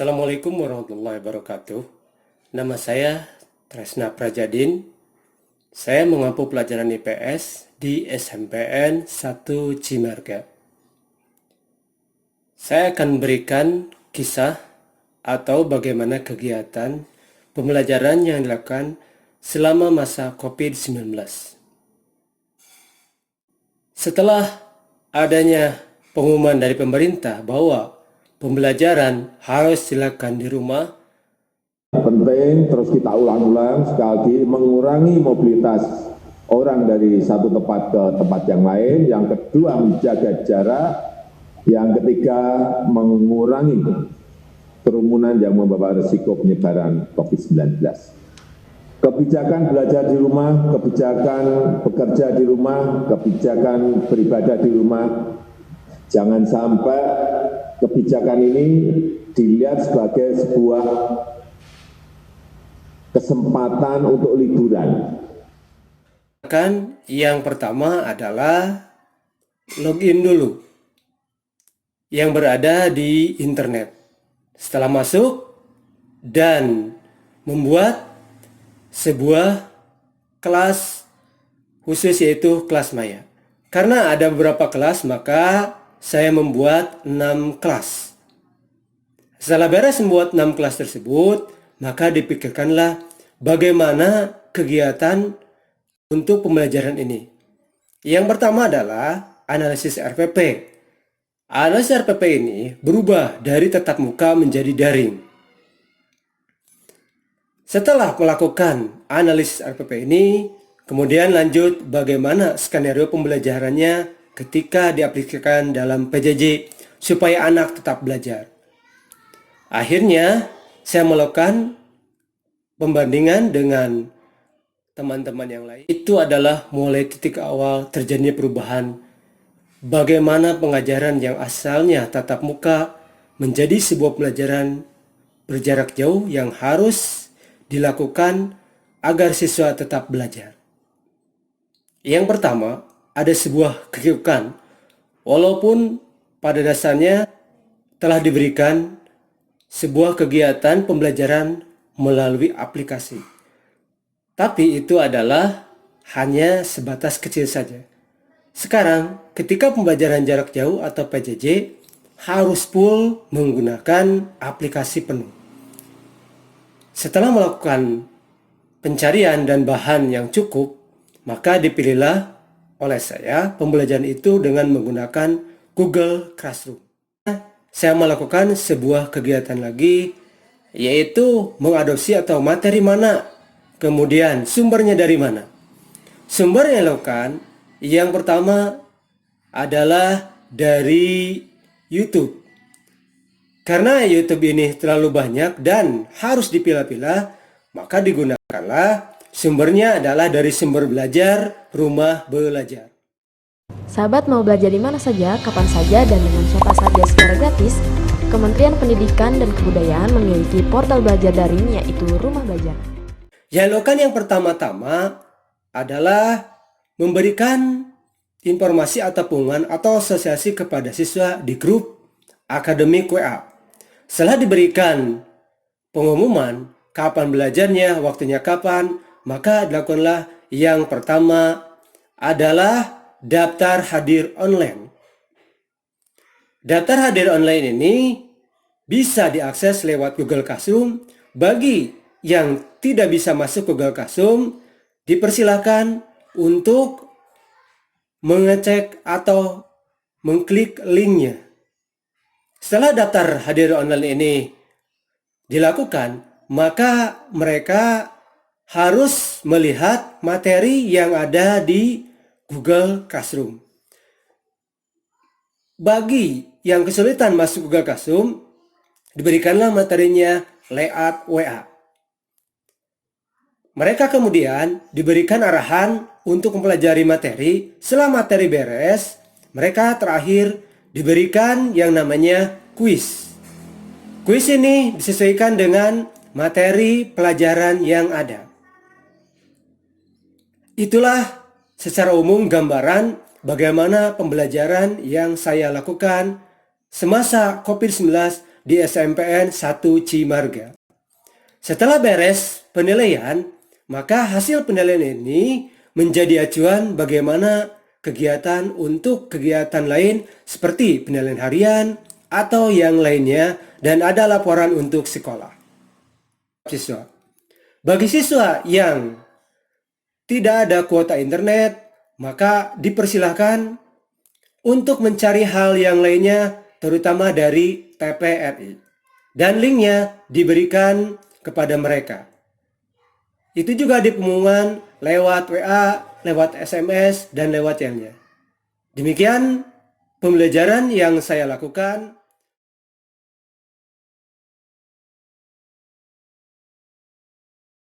Assalamualaikum warahmatullahi wabarakatuh. Nama saya Tresna Prajadin. Saya mengampu pelajaran IPS di SMPN 1 Cimarga. Saya akan berikan kisah atau bagaimana kegiatan pembelajaran yang dilakukan selama masa COVID-19. Setelah adanya pengumuman dari pemerintah bahwa pembelajaran harus dilakukan di rumah. Penting terus kita ulang-ulang sekali lagi mengurangi mobilitas orang dari satu tempat ke tempat yang lain. Yang kedua menjaga jarak. Yang ketiga mengurangi kerumunan yang membawa risiko penyebaran COVID-19. Kebijakan belajar di rumah, kebijakan bekerja di rumah, kebijakan beribadah di rumah. Jangan sampai kebijakan ini dilihat sebagai sebuah kesempatan untuk liburan. Yang pertama adalah login dulu yang berada di internet. Setelah masuk dan membuat sebuah kelas khusus yaitu kelas maya. Karena ada beberapa kelas maka saya membuat 6 kelas. Setelah beres membuat 6 kelas tersebut, maka dipikirkanlah bagaimana kegiatan untuk pembelajaran ini. Yang pertama adalah analisis RPP. Analisis RPP ini berubah dari tatap muka menjadi daring. Setelah melakukan analisis RPP ini, kemudian lanjut bagaimana skenario pembelajarannya ketika diaplikasikan dalam PJJ supaya anak tetap belajar. Akhirnya, saya melakukan pembandingan dengan teman-teman yang lain. Itu adalah mulai titik awal terjadinya perubahan. Bagaimana pengajaran yang asalnya tatap muka menjadi sebuah pelajaran berjarak jauh yang harus dilakukan agar siswa tetap belajar. Yang pertama, ada sebuah kegiatan, walaupun pada dasarnya telah diberikan sebuah kegiatan pembelajaran melalui aplikasi. Tapi itu adalah hanya sebatas kecil saja. Sekarang, ketika pembelajaran jarak jauh atau PJJ, harus full menggunakan aplikasi penuh. Setelah melakukan pencarian dan bahan yang cukup, maka dipilihlah oleh saya pembelajaran itu dengan menggunakan Google Classroom. Saya melakukan sebuah kegiatan lagi, yaitu mengadopsi atau materi mana, kemudian sumbernya dari mana. Sumber yang dilakukan, yang pertama adalah dari YouTube. Karena YouTube ini terlalu banyak dan harus dipilah-pilah, maka digunakanlah sumbernya adalah dari sumber belajar Rumah Belajar. Sahabat mau belajar di mana saja, kapan saja, dan dengan siapa saja secara gratis, Kementerian Pendidikan dan Kebudayaan memiliki portal belajar daring yaitu Rumah Belajar. Yang pertama-tama adalah memberikan informasi atau pengumuman atau asosiasi kepada siswa di grup akademik WA. Setelah diberikan pengumuman kapan belajarnya, waktunya kapan, maka dilakukanlah yang pertama adalah daftar hadir online. Daftar hadir online ini bisa diakses lewat Google Classroom. Bagi yang tidak bisa masuk Google Classroom, dipersilakan untuk mengecek atau mengklik linknya. Setelah daftar hadir online ini dilakukan, maka mereka harus melihat materi yang ada di Google Classroom. Bagi yang kesulitan masuk Google Classroom, diberikanlah materinya lewat WA. Mereka kemudian diberikan arahan untuk mempelajari materi. Setelah materi beres, mereka terakhir diberikan yang namanya kuis. Kuis ini disesuaikan dengan materi pelajaran yang ada. Itulah secara umum gambaran bagaimana pembelajaran yang saya lakukan semasa COVID-19 di SMPN 1 Cimarga. Setelah beres penilaian, maka hasil penilaian ini menjadi acuan bagaimana kegiatan untuk kegiatan lain seperti penilaian harian atau yang lainnya, dan ada laporan untuk sekolah. Siswa. Bagi siswa yang tidak ada kuota internet, maka dipersilahkan untuk mencari hal yang lainnya, terutama dari TPRI. Dan linknya diberikan kepada mereka. Itu juga di pengumuman lewat WA, lewat SMS, dan lewat yang lainnya. Demikian pembelajaran yang saya lakukan.